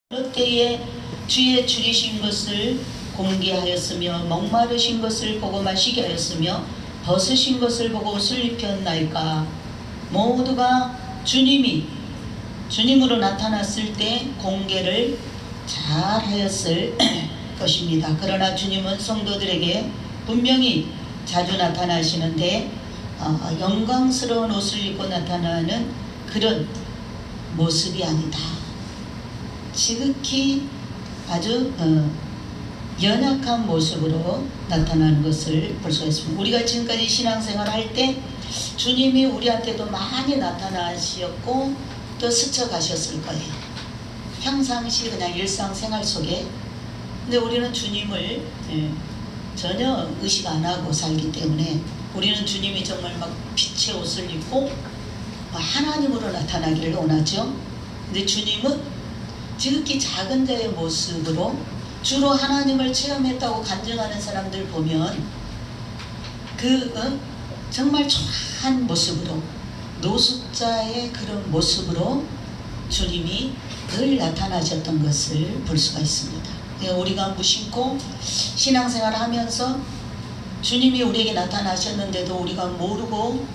그때에 주의 죽이신 것을 공개하였으며 목마르신 것을 보고 마시게 하였으며 벗으신 것을 보고 옷을 입혔나이까. 모두가 주님으로 나타났을 때 공개를 잘 하였을 것입니다. 그러나 주님은 성도들에게 분명히 자주 나타나시는데 영광스러운 옷을 입고 나타나는 그런 모습이 아니다. 지극히 아주 연약한 모습으로 나타나는 것을 볼 수가 있습니다. 우리가 지금까지 신앙생활 할 때 주님이 우리한테도 많이 나타나셨고 또 스쳐가셨을 거예요. 평상시 그냥 일상생활 속에. 근데 우리는 주님을 전혀 의식 안 하고 살기 때문에 우리는 주님이 정말 막 빛의 옷을 입고 하나님으로 나타나기를 원하죠. 근데 주님은 지극히 작은 자의 모습으로 주로 하나님을 체험했다고 간증하는 사람들 보면 정말 초라한 모습으로 노숙자의 그런 모습으로 주님이 늘 나타나셨던 것을 볼 수가 있습니다. 우리가 무심코 신앙생활을 하면서 주님이 우리에게 나타나셨는데도 우리가 모르고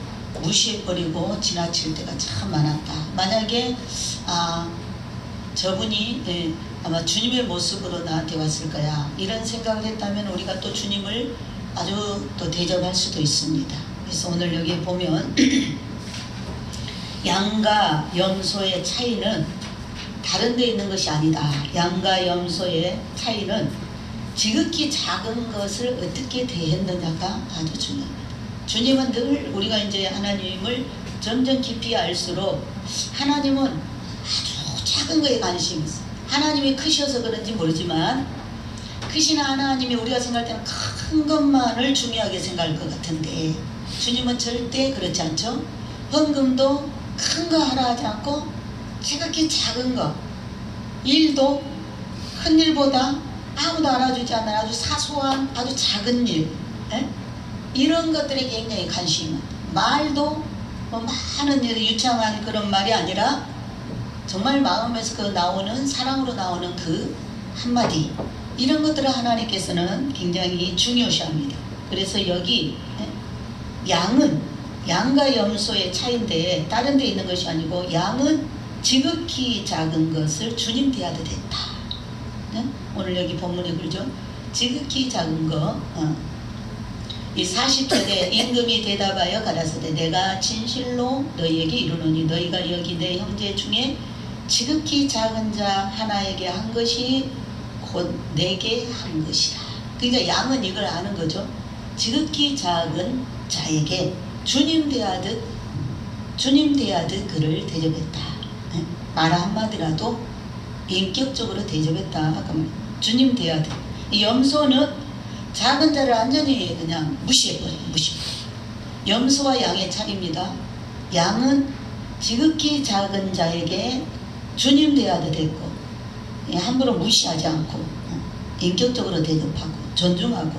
무시해버리고 지나칠 때가 참 많았다. 만약에 저분이 아마 주님의 모습으로 나한테 왔을 거야 이런 생각을 했다면 우리가 또 주님을 아주 또 대접할 수도 있습니다. 그래서 오늘 여기 보면 양과 염소의 차이는 다른 데 있는 것이 아니다. 양과 염소의 차이는 지극히 작은 것을 어떻게 대했느냐가 아주 중요합니다. 주님은 늘 우리가 이제 하나님을 점점 깊이 알수록 하나님은 아주 작은 거에 관심이 있어요. 하나님이 크셔서 그런지 모르지만 크신 하나님이 우리가 생각할 때는 큰 것만을 중요하게 생각할 것 같은데 주님은 절대 그렇지 않죠. 헌금도 큰 거 하나 하지 않고 지극히 작은 거, 일도 큰 일보다 아무도 알아주지 않는 아주 사소한 아주 작은 일, 이런 것들에 굉장히 관심이 많아요. 말도 많은 유창한 그런 말이 아니라 정말 마음에서 나오는 사랑으로 나오는 그 한마디, 이런 것들을 하나님께서는 굉장히 중요시합니다. 그래서 여기 양과 염소의 차이인데 다른 데 있는 것이 아니고 양은 지극히 작은 것을 주님 대하듯 했다. 오늘 여기 본문에 그러죠. 지극히 작은 거. 이 40절에 임금이 대답하여 가라사대 내가 진실로 너희에게 이르노니 너희가 여기 내 형제 중에 지극히 작은 자 하나에게 한 것이 곧 내게 한 것이라. 그러니까 양은 이걸 아는 거죠. 지극히 작은 자에게 주님 대하듯 그를 대접했다. 말 한마디라도 인격적으로 대접했다. 주님 대하듯. 이 염소는 작은 자를 완전히 그냥 무시해버려요. 염소와 양의 차이입니다. 양은 지극히 작은 자에게 주님 대하듯 했고 함부로 무시하지 않고 인격적으로 대접하고 존중하고.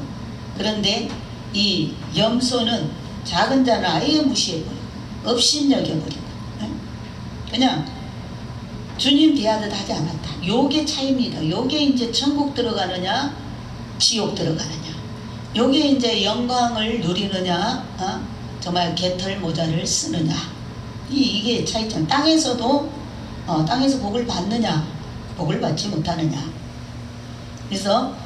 그런데 이 염소는 작은 자는 아예 무시해버리고 업신여겨버리고 그냥 주님 대하듯 하지 않았다. 요게 차이입니다. 요게 이제 천국 들어가느냐 지옥 들어가느냐, 요게 이제 영광을 누리느냐 정말 개털 모자를 쓰느냐, 이게 차이점. 땅에서도 땅에서 복을 받느냐 복을 받지 못하느냐. 그래서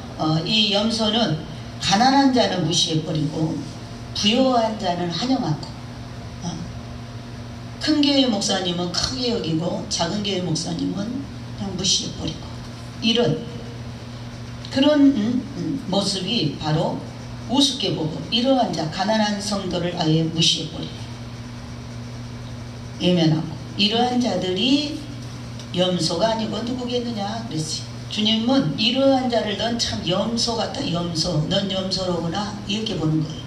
이 염소는 가난한 자는 무시해버리고 부유한 자는 환영하고 큰 교회 목사님은 크게 여기고 작은 교회 목사님은 그냥 무시해버리고 이런 그런 모습이 바로 우습게 보고 이러한 자 가난한 성도를 아예 무시해버리고 예면하고 이러한 자들이 염소가 아니고 누구겠느냐 그랬지. 주님은 이러한 자를 넌 참 염소 같다. 염소, 넌 염소로구나 이렇게 보는 거예요.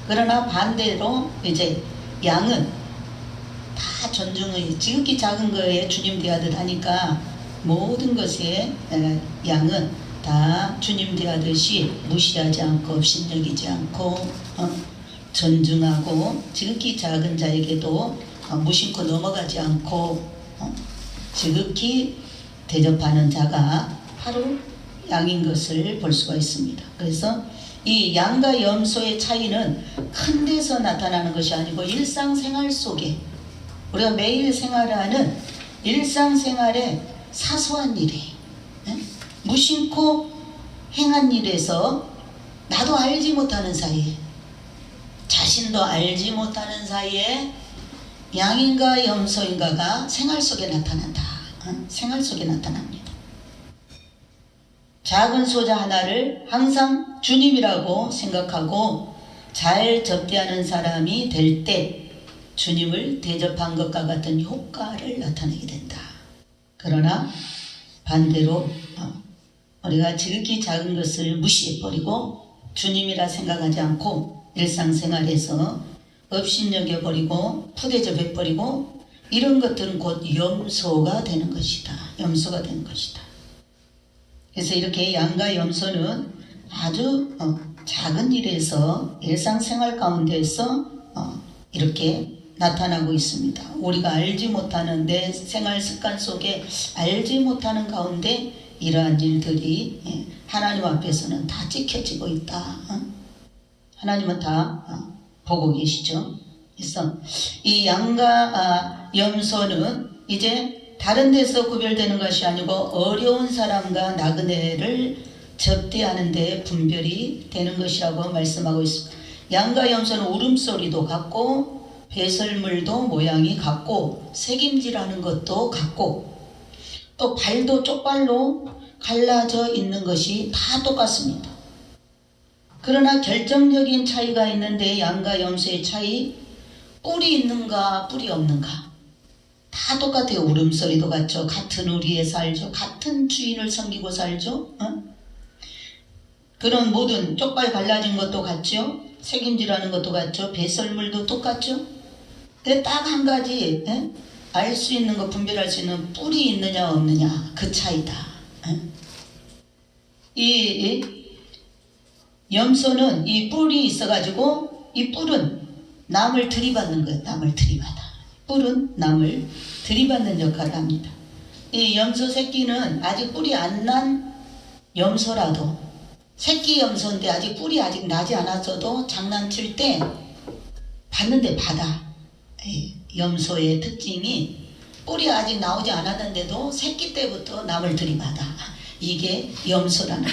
그러나 반대로 이제 양은 다 존중의 지극히 작은 거에 주님 대하듯 하니까 모든 것에 양은 다 주님 대하듯이 무시하지 않고 업신여기지 않고 존중하고 지극히 작은 자에게도 무심코 넘어가지 않고 지극히 대접하는 자가 바로 양인 것을 볼 수가 있습니다. 그래서 이 양과 염소의 차이는 큰 데서 나타나는 것이 아니고 일상생활 속에 우리가 매일 생활하는 일상생활의 사소한 일에 무심코 행한 일에서 나도 알지 못하는 사이에 자신도 알지 못하는 사이에 양인가 염소인가가 생활 속에 나타난다. 생활 속에 나타납니다. 작은 소자 하나를 항상 주님이라고 생각하고 잘 접대하는 사람이 될 때 주님을 대접한 것과 같은 효과를 나타내게 된다. 그러나 반대로 우리가 지극히 작은 것을 무시해버리고 주님이라 생각하지 않고 일상생활에서 업신여겨버리고 푸대접해버리고 이런 것들은 곧 염소가 되는 것이다. 염소가 되는 것이다. 그래서 이렇게 양과 염소는 아주 작은 일에서 일상생활 가운데서 이렇게 나타나고 있습니다. 우리가 알지 못하는 내 생활 습관 속에 알지 못하는 가운데 이러한 일들이 하나님 앞에서는 다 지켜지고 있다. 하나님은 다 보고 계시죠. 그래서 이 양과 염소는 이제 다른 데서 구별되는 것이 아니고 어려운 사람과 나그네를 접대하는 데 분별이 되는 것이라고 말씀하고 있습니다. 양과 염소는 울음소리도 같고 배설물도 모양이 같고 새김질하는 것도 같고 또 발도 쪽발로 갈라져 있는 것이 다 똑같습니다. 그러나 결정적인 차이가 있는데 양과 염소의 차이, 뿔이 있는가 뿔이 없는가 다 똑같아요. 울음소리도 같죠. 같은 우리에 살죠. 같은 주인을 섬기고 살죠. 그런 모든 쪽발 갈라진 것도 같죠. 새김질하는 것도 같죠. 배설물도 똑같죠. 근데 딱 한 가지 알 수 있는 거, 분별할 수 있는 뿔이 있느냐 없느냐 그 차이다. 이 염소는 이 뿔이 있어가지고 이 뿔은 남을 들이받는 거예요. 남을 들이받아. 뿔은 남을 들이받는 역할을 합니다. 이 염소 새끼는 아직 뿔이 안 난 염소라도 새끼 염소인데 아직 뿔이 아직 나지 않았어도 장난칠 때 받는데 받아. 염소의 특징이 뿔이 아직 나오지 않았는데도 새끼 때부터 남을 들이받아. 이게 염소라는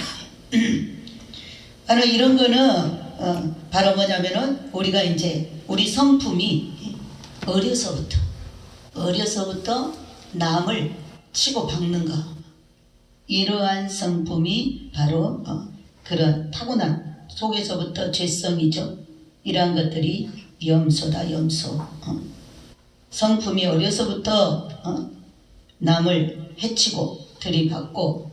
거예요. 바로 이런 거는 바로 뭐냐면은 우리가 이제 우리 성품이 어려서부터 남을 치고 박는 거, 이러한 성품이 바로 그런 타고난 속에서부터 죄성이죠. 이러한 것들이 염소다. 염소. 성품이 어려서부터 남을 해치고 들이받고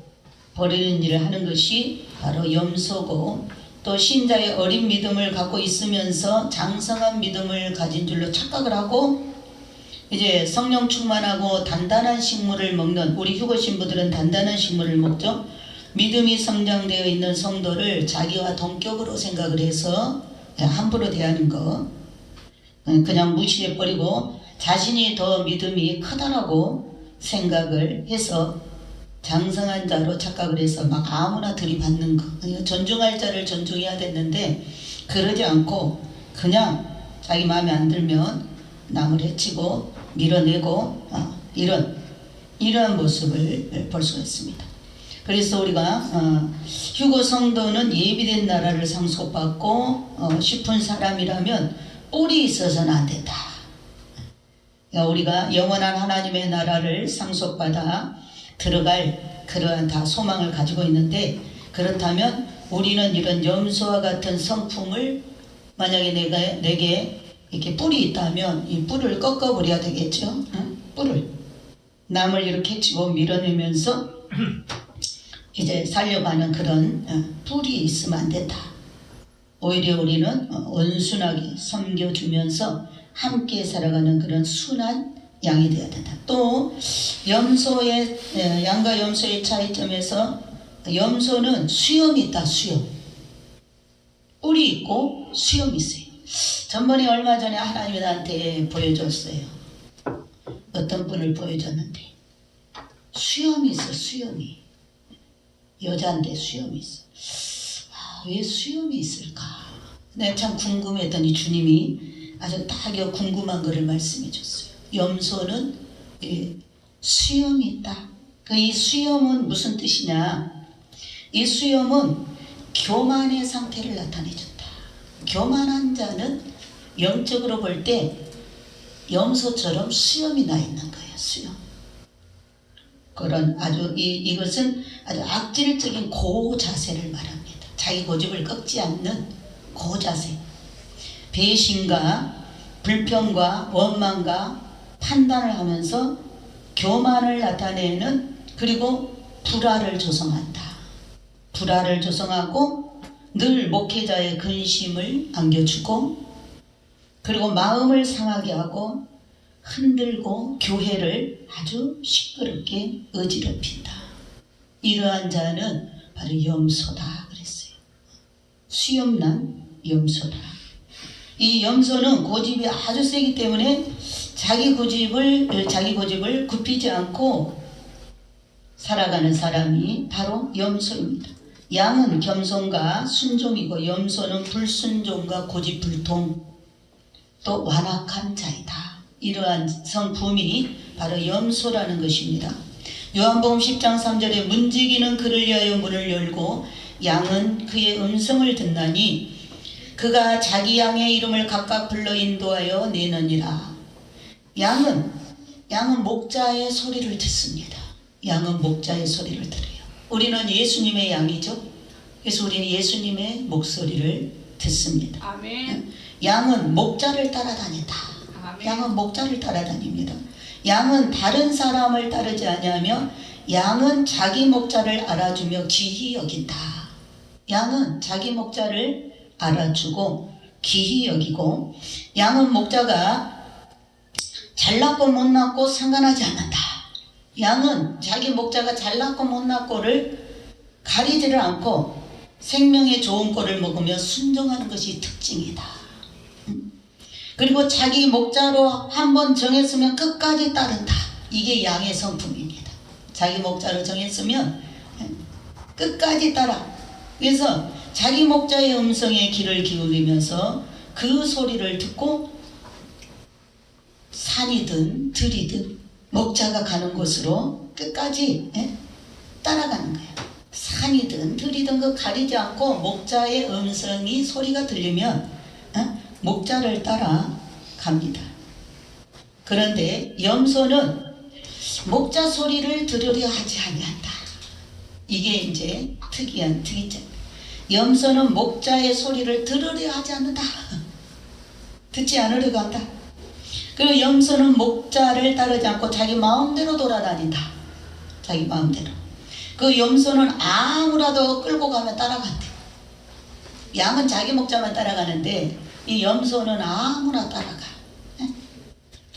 버리는 일을 하는 것이 바로 염소고, 또 신자의 어린 믿음을 갖고 있으면서 장성한 믿음을 가진 줄로 착각을 하고 이제 성령 충만하고 단단한 식물을 먹는, 우리 휴거 신부들은 단단한 식물을 먹죠. 믿음이 성장되어 있는 성도를 자기와 동격으로 생각을 해서 함부로 대하는 거 그냥 무시해버리고 자신이 더 믿음이 크다라고 생각을 해서 장성한 자로 착각을 해서 막 아무나 들이받는 거. 존중할 자를 존중해야 됐는데 그러지 않고 그냥 자기 마음에 안 들면 남을 해치고 밀어내고 이런 모습을 볼 수가 있습니다. 그래서 우리가 휴거 성도는 예비된 나라를 상속받고 싶은 사람이라면 뿔이 있어서는 안 된다. 우리가 영원한 하나님의 나라를 상속받아 들어갈 그러한 다 소망을 가지고 있는데, 그렇다면 우리는 이런 염소와 같은 성품을, 만약에 내게 이렇게 뿔이 있다면 이 뿔을 꺾어버려야 되겠죠. 뿔을 남을 이렇게 치고 밀어내면서 이제 살려가는 그런 뿔이 있으면 안 된다. 오히려 우리는 온순하게 섬겨주면서 함께 살아가는 그런 순한 양이 되어야 된다. 또 양과 염소의 차이점에서 염소는 수염이 있다. 수염. 뿔이 있고 수염이 있어요. 전번에 얼마 전에 하나님이 나한테 보여줬어요. 어떤 분을 보여줬는데 수염이 있어. 수염이. 여자인데 수염이 있어. 왜 수염이 있을까? 내가 참 궁금했더니 주님이 아주 딱 궁금한 거를 말씀해 줬어요. 염소는 수염이 있다. 이 수염은 무슨 뜻이냐? 이 수염은 교만의 상태를 나타내준다. 교만한 자는 영적으로 볼 때 염소처럼 수염이 나 있는 거예요. 수염. 그런 아주 이것은 아주 악질적인 고자세를 말합니다. 자기 고집을 꺾지 않는 고자세. 배신과 불평과 원망과 판단을 하면서 교만을 나타내는, 그리고 불화를 조성한다. 불화를 조성하고 늘 목회자의 근심을 안겨주고, 그리고 마음을 상하게 하고 흔들고 교회를 아주 시끄럽게 어지럽힌다. 이러한 자는 바로 염소다 그랬어요. 수염난 염소다. 이 염소는 고집이 아주 세기 때문에 자기 고집을 굽히지 않고 살아가는 사람이 바로 염소입니다. 양은 겸손과 순종이고 염소는 불순종과 고집불통, 또 완악한 자이다. 이러한 성품이 바로 염소라는 것입니다. 요한복음 10장 3절에 문지기는 그를 위하여 문을 열고 양은 그의 음성을 듣나니 그가 자기 양의 이름을 각각 불러 인도하여 내느니라. 양은 목자의 소리를 듣습니다. 양은 목자의 소리를 들어요. 우리는 예수님의 양이죠. 그래서 우리는 예수님의 목소리를 듣습니다. 아멘. 양은 목자를 따라다닌다. 아멘. 양은 목자를 따라다닙니다. 양은 다른 사람을 따르지 아니하며 양은 자기 목자를 알아주며 귀히 여긴다. 양은 자기 목자를 알아주고 귀히 여기고, 양은 목자가 잘났고 못났고 상관하지 않는다. 양은 자기 목자가 잘났고 못났고를 가리지를 않고 생명의 좋은 꼴을 먹으며 순종하는 것이 특징이다. 그리고 자기 목자로 한번 정했으면 끝까지 따른다. 이게 양의 성품입니다. 자기 목자로 정했으면 끝까지 따라. 그래서 자기 목자의 음성에 귀를 기울이면서 그 소리를 듣고 산이든 들이든 목자가 가는 곳으로 끝까지 따라가는 거예요. 산이든 들이든 그 가리지 않고 목자의 음성이 소리가 들리면 목자를 따라 갑니다. 그런데 염소는 목자 소리를 들으려 하지 아니한다. 이게 이제 특이한 특이점. 염소는 목자의 소리를 들으려 하지 않는다. 듣지 않으려고 한다. 그리고 염소는 목자를 따르지 않고 자기 마음대로 돌아다닌다. 자기 마음대로. 그 염소는 아무라도 끌고 가면 따라간대. 양은 자기 목자만 따라가는데 이 염소는 아무나 따라가.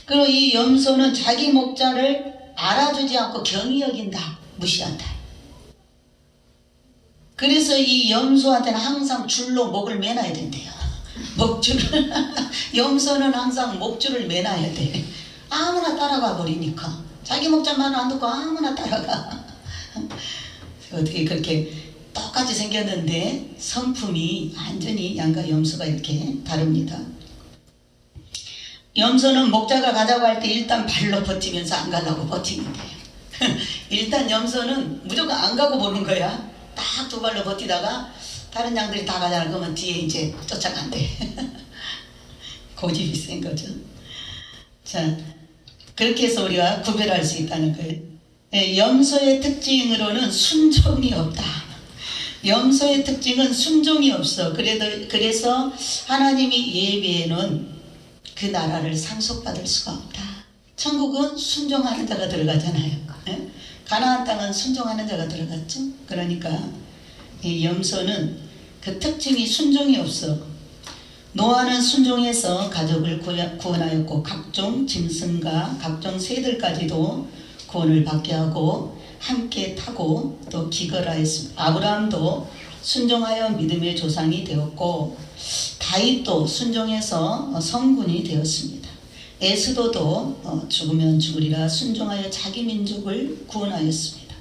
그리고 이 염소는 자기 목자를 알아주지 않고 경히 여긴다. 무시한다. 그래서 이 염소한테는 항상 줄로 목을 매놔야 된대요. 목줄을. 염소는 항상 목줄을 매놔야 돼. 아무나 따라가 버리니까. 자기 목자만 안 듣고 아무나 따라가. 어떻게 그렇게 똑같이 생겼는데 성품이 완전히 양과 염소가 이렇게 다릅니다. 염소는 목자가 가자고 할 때 일단 발로 버티면서 안 가려고 버티면 돼요. 일단 염소는 무조건 안 가고 보는 거야. 딱 두 발로 버티다가 다른 양들이 다 가자 그러면 뒤에 이제 쫓아간대. 고집이 센 거죠. 자, 그렇게 해서 우리가 구별할 수 있다는 거예요. 염소의 특징으로는 순종이 없다. 염소의 특징은 순종이 없어. 그래서 하나님이 예비에는 그 나라를 상속받을 수가 없다. 천국은 순종하는 자가 들어가잖아요. 가나안 땅은 순종하는 자가 들어갔죠. 그러니까 이 염소는 그 특징이 순종이 없어. 노아는 순종해서 가족을 구원하였고 각종 짐승과 각종 새들까지도 구원을 받게 하고 함께 타고 또 기거하였습니다. 아브라함도 순종하여 믿음의 조상이 되었고 다윗도 순종해서 성군이 되었습니다. 에스더도 죽으면 죽으리라 순종하여 자기 민족을 구원하였습니다.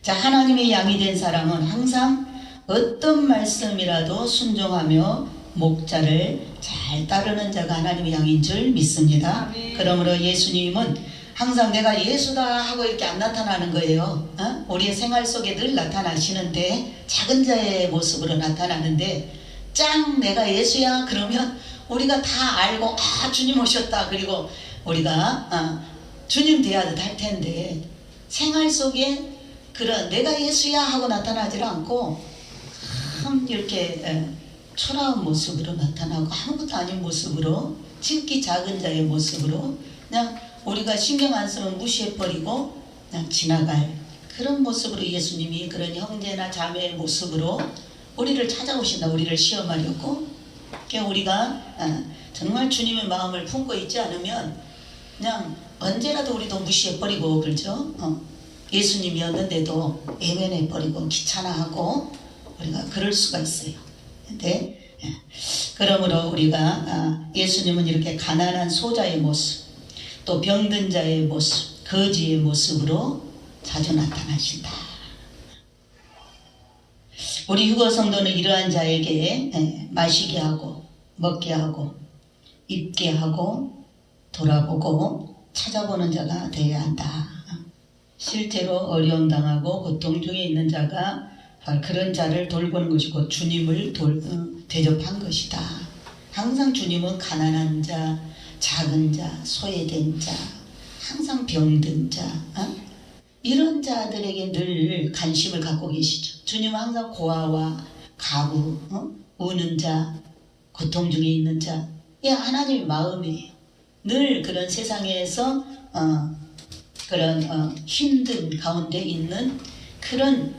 자, 하나님의 양이 된 사람은 항상 어떤 말씀이라도 순종하며 목자를 잘 따르는 자가 하나님의 양인 줄 믿습니다. 그러므로 예수님은 항상 내가 예수다 하고 이렇게 안 나타나는 거예요. 우리의 생활 속에 늘 나타나시는데 작은 자의 모습으로 나타나는데 짱 내가 예수야 그러면 우리가 다 알고 주님 오셨다 그리고 우리가 주님 대하듯 할 텐데 생활 속에 그런 내가 예수야 하고 나타나질 않고 참 이렇게 초라한 모습으로 나타나고 아무것도 아닌 모습으로 지극히 작은 자의 모습으로 그냥 우리가 신경 안 쓰면 무시해버리고 그냥 지나갈 그런 모습으로 예수님이 그런 형제나 자매의 모습으로 우리를 찾아오신다. 우리를 시험하려고. 그러니까 우리가 정말 주님의 마음을 품고 있지 않으면 그냥 언제라도 우리도 무시해버리고 그렇죠. 예수님이었는데도 애면해버리고 귀찮아하고 우리가 그럴 수가 있어요. 근데 그러므로 우리가 예수님은 이렇게 가난한 소자의 모습 또 병든 자의 모습 거지의 모습으로 자주 나타나신다. 우리 휴거 성도는 이러한 자에게 마시게 하고 먹게 하고 입게 하고 돌아보고 찾아보는 자가 되어야 한다. 실제로 어려움 당하고 고통 중에 있는 자가 그런 자를 돌보는 것이 곧 주님을 대접한 것이다. 항상 주님은 가난한 자, 작은 자, 소외된 자, 항상 병든 자 이런 자들에게 늘 관심을 갖고 계시죠. 주님은 항상 고아와 가부, 우는 자, 고통 중에 있는 자 이게 하나님의 마음이에요. 늘 그런 세상에서 그런 힘든 가운데 있는 그런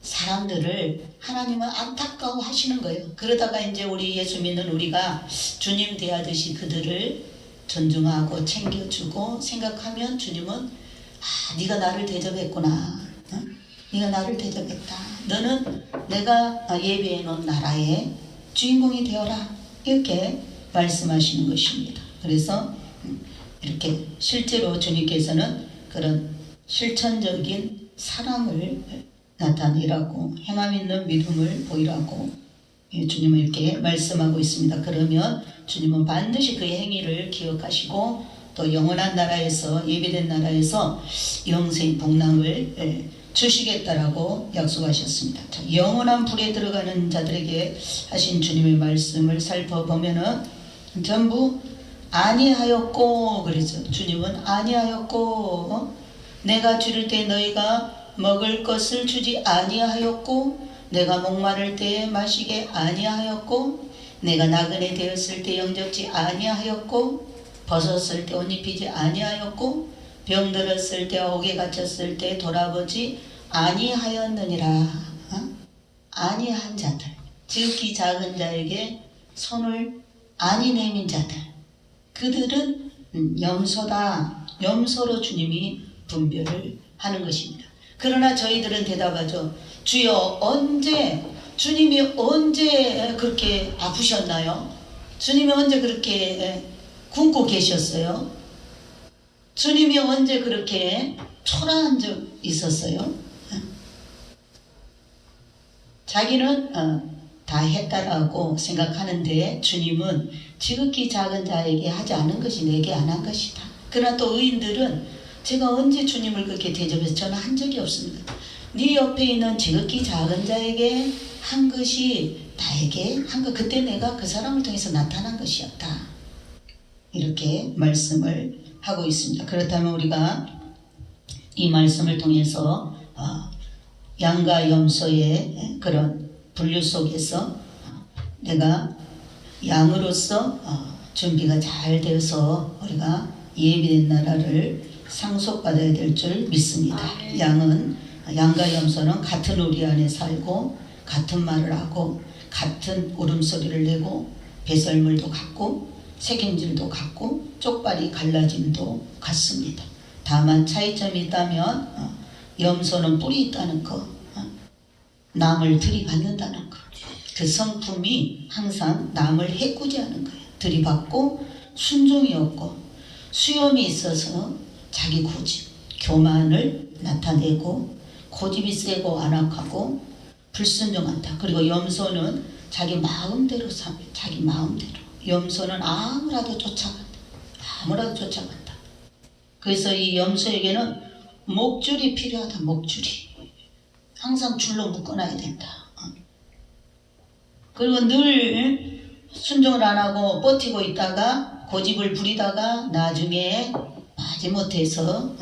사람들을 하나님은 안타까워 하시는 거예요. 그러다가 이제 우리 예수 믿는 우리가 주님 대하듯이 그들을 존중하고 챙겨주고 생각하면 주님은 네가 나를 대접했구나. 네가 나를 대접했다. 너는 내가 예비해 놓은 나라의 주인공이 되어라. 이렇게 말씀하시는 것입니다. 그래서 이렇게 실제로 주님께서는 그런 실천적인 사랑을 나타내라고 행함 있는 믿음을 보이라고 주님은 이렇게 말씀하고 있습니다. 그러면 주님은 반드시 그의 행위를 기억하시고 또 영원한 나라에서 예비된 나라에서 영생 복락을 주시겠다라고 약속하셨습니다. 자, 영원한 불에 들어가는 자들에게 하신 주님의 말씀을 살펴보면은 전부 아니하였고 그랬죠. 주님은 아니하였고 내가 줄일 때 너희가 먹을 것을 주지 아니하였고 내가 목마를 때에 마시게 아니하였고 내가 나그네 되었을 때 영접지 아니하였고 벗었을 때 옷 입히지 아니하였고 병들었을 때 옥에 갇혔을 때 돌아보지 아니하였느니라. 아니한 자들 지극히 작은 자에게 손을 아니 내민 자들 그들은 염소다. 염소로 주님이 분별을 하는 것입니다. 그러나 저희들은 대답하죠. 주여 언제 주님이 언제 그렇게 아프셨나요? 주님이 언제 그렇게 굶고 계셨어요? 주님이 언제 그렇게 초라한 적 있었어요? 자기는 다 했다라고 생각하는데 주님은 지극히 작은 자에게 하지 않은 것이 내게 안 한 것이다. 그러나 또 의인들은 제가 언제 주님을 그렇게 대접해서 저는 한 적이 없습니다. 네 옆에 있는 지극히 작은 자에게 한 것이 나에게 한 것 그때 내가 그 사람을 통해서 나타난 것이었다. 이렇게 말씀을 하고 있습니다. 그렇다면 우리가 이 말씀을 통해서 양과 염소의 그런 분류 속에서 내가 양으로서 준비가 잘 되어서 우리가 예비된 나라를 상속받아야 될 줄 믿습니다. 양과 염소는 같은 우리 안에 살고 같은 말을 하고 같은 울음소리를 내고 배설물도 같고 색임질도 같고 쪽발이 갈라짐도 같습니다. 다만 차이점이 있다면 염소는 뿔이 있다는 거, 남을 들이받는다는 거. 그 성품이 항상 남을 해코지 하는 거예요. 들이받고 순종이 없고 수염이 있어서 자기 고집, 교만을 나타내고 고집이 세고 안악하고 불순종한다. 그리고 염소는 자기 마음대로 삽니다. 자기 마음대로. 염소는 아무라도 쫓아간다. 아무라도 쫓아간다. 그래서 이 염소에게는 목줄이 필요하다. 목줄이. 항상 줄로 묶어놔야 된다. 그리고 늘 순종을 안 하고 버티고 있다가 고집을 부리다가 나중에 마지못해서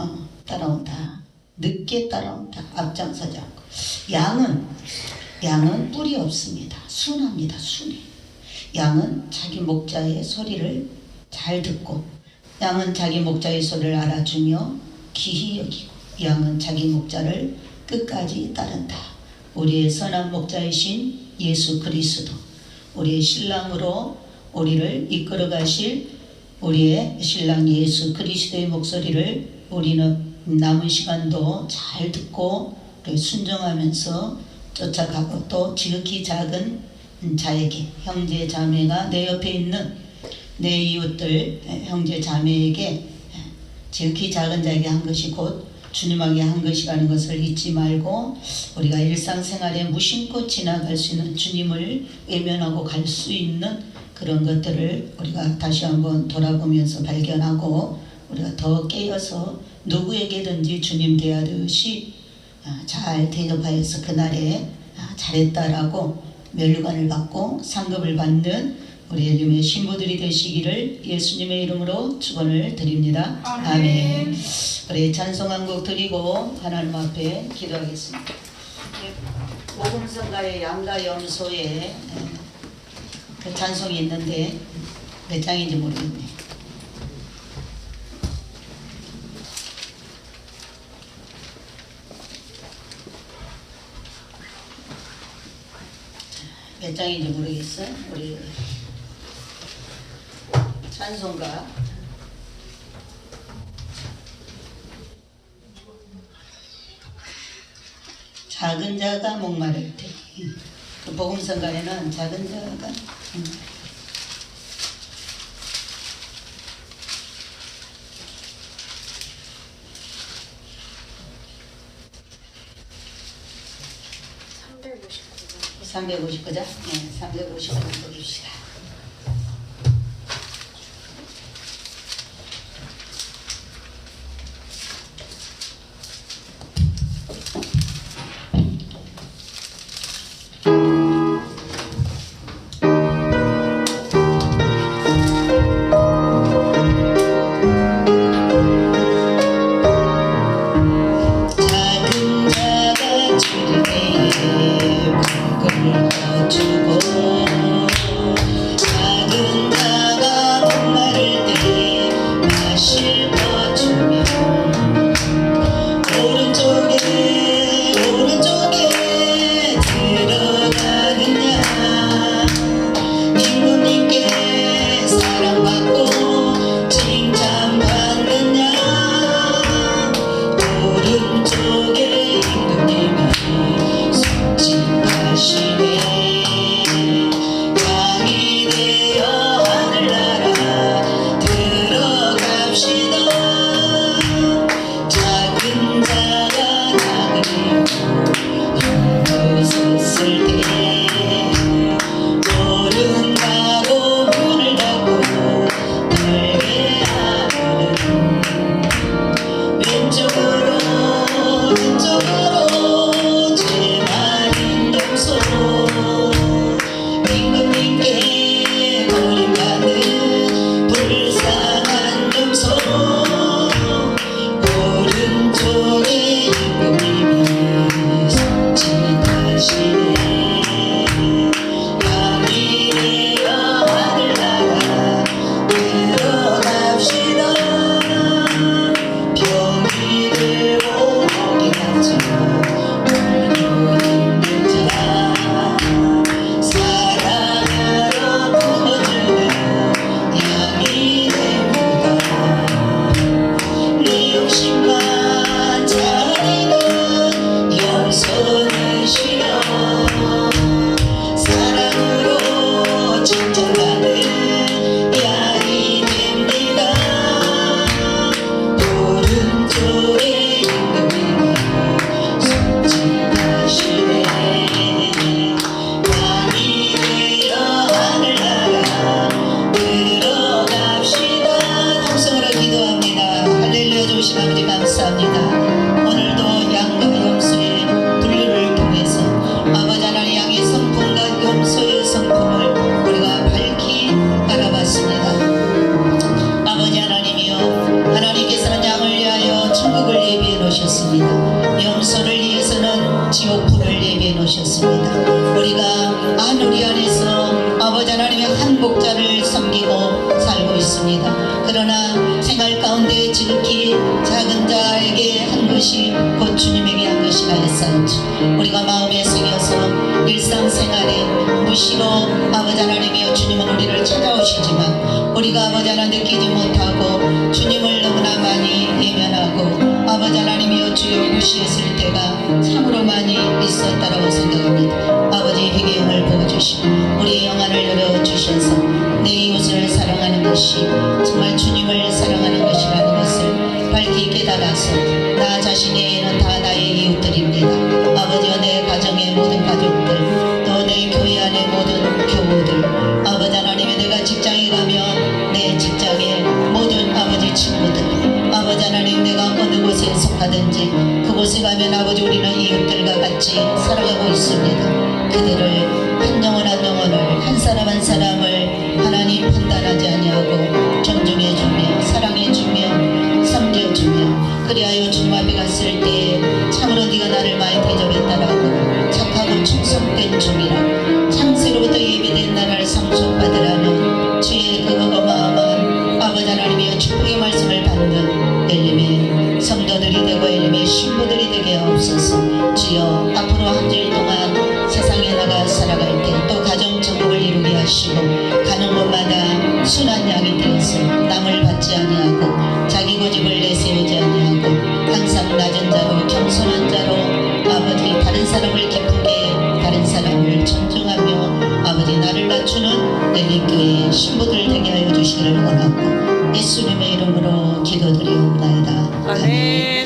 따라온다. 늦게 따라온다. 앞장서지 않고. 양은 뿔이 없습니다. 순합니다. 순해. 양은 자기 목자의 소리를 잘 듣고, 양은 자기 목자의 소리를 알아주며 기히 여기고, 양은 자기 목자를 끝까지 따른다. 우리의 선한 목자이신 예수 그리스도, 우리의 신랑으로 우리를 이끌어 가실 우리의 신랑 예수 그리스도의 목소리를 우리는 남은 시간도 잘 듣고 순종하면서 쫓아가고, 또 지극히 작은 자에게, 형제 자매가 내 옆에 있는 내 이웃들 형제 자매에게 지극히 작은 자에게 한 것이 곧 주님에게 한 것이라는 것을 잊지 말고, 우리가 일상생활에 무심코 지나갈 수 있는 주님을 외면하고 갈 수 있는 그런 것들을 우리가 다시 한번 돌아보면서 발견하고, 우리가 더 깨어서 누구에게든지 주님 대하듯이 잘 대접하여서 그날에 잘했다라고 면류관을 받고 상급을 받는 우리 주님의 신부들이 되시기를 예수님의 이름으로 축원을 드립니다. 아멘. 우리 찬송 한 곡 드리고 하나님 앞에 기도하겠습니다. 복음성가의 양과 염소의 그 찬송이 있는데 몇 장인지 모르겠네. 몇 장인지 모르겠어요. 우리 찬송가 작은 자가 목마를 때, 그 복음성가에는 작은 자가 359장? 네, 359장 보십시다. 오른쪽에 임금님이 손짓하시네. 지옥 불을 예비해 놓으셨습니다. 우리가 하늘이 안에서 아버지 하나님의 한 목자를 섬기고 살고 있습니다. 그러나 생활 가운데 지극히 작은 자에게 한 것이 곧 주님에게 한 것이라 했사오지. 우리가 마음에 새겨서 일상생활에 무시로 아버지 하나님이여 주님은 우리를 찾아오시지만 우리가 아버지 하나 느끼지 못하고 주님을 너무나 많이 외면하고 아버지 하나님이여 주여 무시했을 때가 참으로 많이 있었다라고 생각합니다. 아버지 회개형을 부어주시고 우리의 영안을 열어주셔서 내 이웃을 사랑하는 것이 정말 주님을 사랑하는 것이라는 것을 밝히 깨달아서 나 자신에는 다 나의 이웃들입니다. 아버지여 내 가정의 모든 가족들 또 내 교회 안의 모든 교우들 아버지 하나님의 내가 직장에 가면 내 직장의 모든 아버지 친구들 아버지 하나님 내가 어느 곳에 속하든지 그곳에 가면 아버지 우리는 이웃들과 같이 살아가고 있습니다. 그들을 한 영혼 한 영혼을 한 사람 한 사람을 하나님 판단하지 아니하고 존중해주며 사랑해주며 섬겨주며 그리하여 주님 앞에 갔을 때 참으로 네가 나를 많이 대접했다라고 착하고 충성된 종이라 창세로부터 예비된 나라를 상속받으라는 주의 그 어마어마한 아버지 하나님의 축복의 말씀을 받는 엘림의 성도들이 되고 엘림의 신부들이 되게 하옵소서. 주여 앞으로 한 주일 동안 세상에 나가 살아갈 때 또 가정 정복을 이루게 하시고 가는 곳마다 순한 양이 되어서 남을 받지 아니하고 자기 고집을 내세우지 아니하고 항상 낮은 자로 겸손한 자로 아버지 다른 사람을 기쁘게 다른 사람을 존중하며 아버지 나를 낮추는 엘림교회의 신부들 되게 하여 주시기를 원하고 예수님의 이름으로 기도드리옵나이다. 아멘.